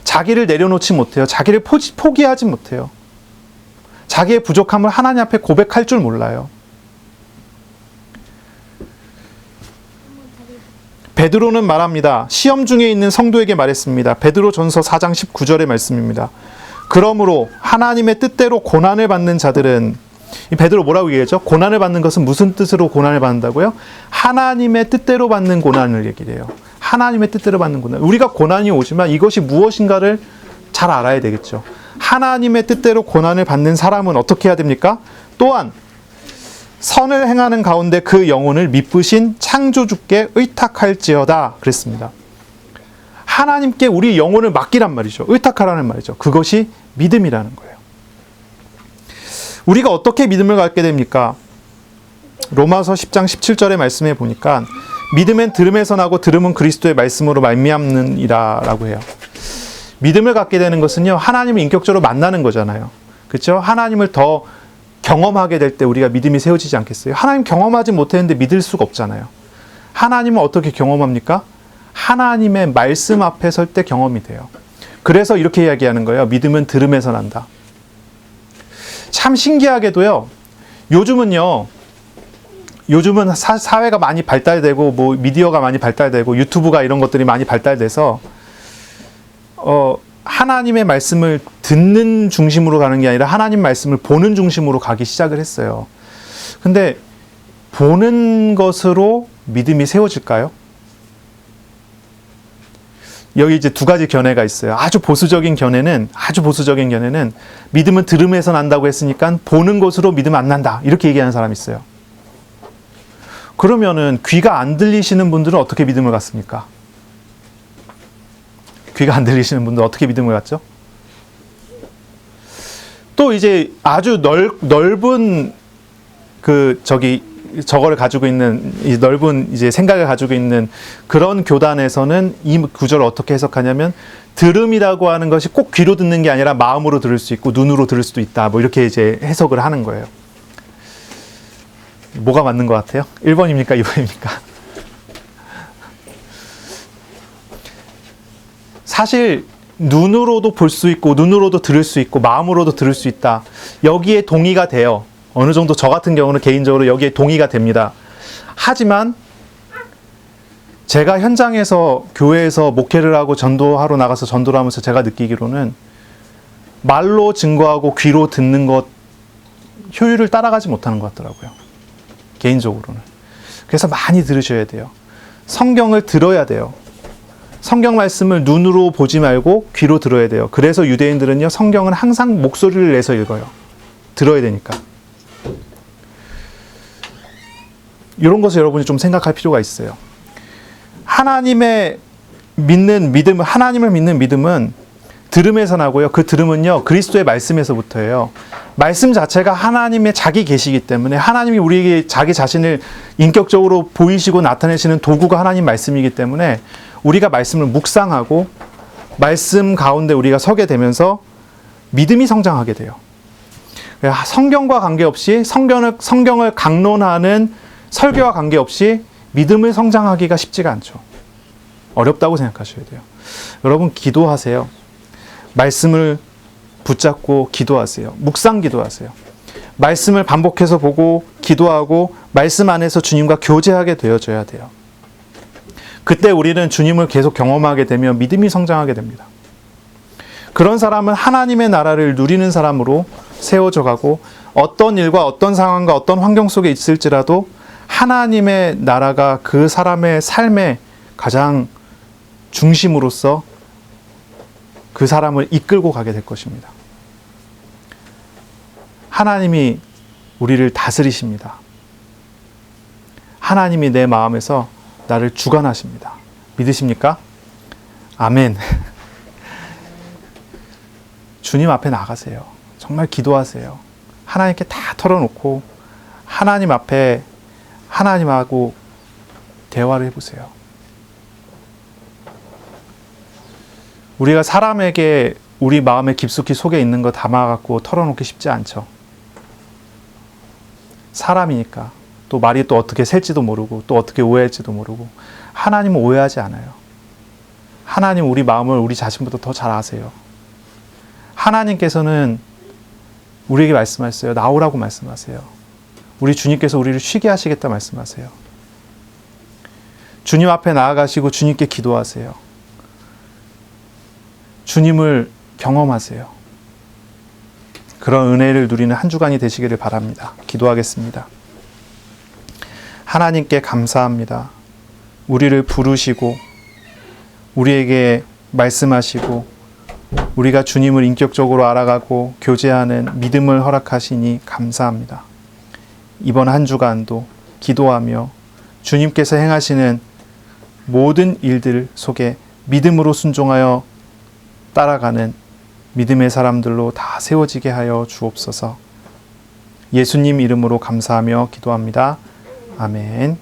자기를 내려놓지 못해요. 자기를 포기하지 못해요. 자기의 부족함을 하나님 앞에 고백할 줄 몰라요. 베드로는 말합니다. 시험 중에 있는 성도에게 말했습니다. 베드로전서 4장 19절의 말씀입니다. 그러므로 하나님의 뜻대로 고난을 받는 자들은, 이 베드로 뭐라고 얘기하죠? 고난을 받는 것은 무슨 뜻으로 고난을 받는다고요? 하나님의 뜻대로 받는 고난을 얘기를 해요. 하나님의 뜻대로 받는 고난. 우리가 고난이 오지만 이것이 무엇인가를 잘 알아야 되겠죠. 하나님의 뜻대로 고난을 받는 사람은 어떻게 해야 됩니까? 또한 선을 행하는 가운데 그 영혼을 미쁘신 창조주께 의탁할지어다 그랬습니다. 하나님께 우리 영혼을 맡기란 말이죠. 의탁하라는 말이죠. 그것이 믿음이라는 거예요. 우리가 어떻게 믿음을 갖게 됩니까? 로마서 10장 17절의 말씀에 보니까 믿음은 들음에서 나고 들음은 그리스도의 말씀으로 말미암느니라 라고 해요. 믿음을 갖게 되는 것은요, 하나님을 인격적으로 만나는 거잖아요. 그렇죠? 하나님을 더 경험하게 될 때 우리가 믿음이 세워지지 않겠어요? 하나님 경험하지 못했는데 믿을 수가 없잖아요. 하나님은 어떻게 경험합니까? 하나님의 말씀 앞에 설 때 경험이 돼요. 그래서 이렇게 이야기하는 거예요. 믿음은 들음에서 난다. 참 신기하게도요, 요즘은 사회가 많이 발달되고, 뭐 미디어가 많이 발달되고, 유튜브가 이런 것들이 많이 발달돼서 하나님의 말씀을 듣는 중심으로 가는 게 아니라 하나님 말씀을 보는 중심으로 가기 시작을 했어요. 근데 보는 것으로 믿음이 세워질까요? 여기 이제 두 가지 견해가 있어요. 아주 보수적인 견해는 믿음은 들음에서 난다고 했으니까 보는 것으로 믿음 안 난다. 이렇게 얘기하는 사람이 있어요. 그러면은 귀가 안 들리시는 분들은 어떻게 믿음을 갖습니까? 귀가 안 들리시는 분들 어떻게 믿음을 갖죠? 또 이제 아주 넓은 저거를 가지고 있는, 이 넓은 이제 생각을 가지고 있는 그런 교단에서는 이 구절을 어떻게 해석하냐면, 들음이라고 하는 것이 꼭 귀로 듣는 게 아니라 마음으로 들을 수 있고 눈으로 들을 수도 있다. 뭐 이렇게 이제 해석을 하는 거예요. 뭐가 맞는 것 같아요? 1번입니까? 2번입니까? 사실 눈으로도 볼 수 있고 눈으로도 들을 수 있고 마음으로도 들을 수 있다. 여기에 동의가 돼요. 어느 정도 저 같은 경우는 개인적으로 여기에 동의가 됩니다. 하지만 제가 현장에서 교회에서 목회를 하고 전도하러 나가서 전도를 하면서 제가 느끼기로는 말로 증거하고 귀로 듣는 것 효율을 따라가지 못하는 것 같더라고요. 개인적으로는. 그래서 많이 들으셔야 돼요. 성경을 들어야 돼요. 성경 말씀을 눈으로 보지 말고 귀로 들어야 돼요. 그래서 유대인들은요, 성경은 항상 목소리를 내서 읽어요. 들어야 되니까. 이런 것을 여러분이 좀 생각할 필요가 있어요. 하나님을 믿는 믿음은 들음에서 나고요. 그 들음은요, 그리스도의 말씀에서부터예요. 말씀 자체가 하나님의 자기 계시이기 때문에 하나님이 우리에게 자기 자신을 인격적으로 보이시고 나타내시는 도구가 하나님 말씀이기 때문에 우리가 말씀을 묵상하고 말씀 가운데 우리가 서게 되면서 믿음이 성장하게 돼요. 성경과 관계없이 성경을 강론하는 설교와 관계없이 믿음을 성장하기가 쉽지가 않죠. 어렵다고 생각하셔야 돼요. 여러분 기도하세요. 말씀을 붙잡고 기도하세요. 묵상 기도하세요. 말씀을 반복해서 보고 기도하고 말씀 안에서 주님과 교제하게 되어져야 돼요. 그때 우리는 주님을 계속 경험하게 되며 믿음이 성장하게 됩니다. 그런 사람은 하나님의 나라를 누리는 사람으로 세워져 가고 어떤 일과 어떤 상황과 어떤 환경 속에 있을지라도 하나님의 나라가 그 사람의 삶의 가장 중심으로서 그 사람을 이끌고 가게 될 것입니다. 하나님이 우리를 다스리십니다. 하나님이 내 마음에서 나를 주관하십니다. 믿으십니까? 아멘. 주님 앞에 나가세요. 정말 기도하세요. 하나님께 다 털어놓고 하나님 앞에 하나님하고 대화를 해보세요. 우리가 사람에게 우리 마음에 깊숙이 속에 있는 거 담아갖고 털어놓기 쉽지 않죠. 사람이니까. 또 말이 또 어떻게 셀지도 모르고 또 어떻게 오해할지도 모르고. 하나님은 오해하지 않아요. 하나님 우리 마음을 우리 자신보다 더 잘 아세요. 하나님께서는 우리에게 말씀하셨어요. 나오라고 말씀하세요. 우리 주님께서 우리를 쉬게 하시겠다 말씀하세요. 주님 앞에 나아가시고 주님께 기도하세요. 주님을 경험하세요. 그런 은혜를 누리는 한 주간이 되시기를 바랍니다. 기도하겠습니다. 하나님께 감사합니다. 우리를 부르시고 우리에게 말씀하시고 우리가 주님을 인격적으로 알아가고 교제하는 믿음을 허락하시니 감사합니다. 이번 한 주간도 기도하며 주님께서 행하시는 모든 일들 속에 믿음으로 순종하여 따라가는 믿음의 사람들로 다 세워지게 하여 주옵소서. 예수님 이름으로 감사하며 기도합니다. 아멘.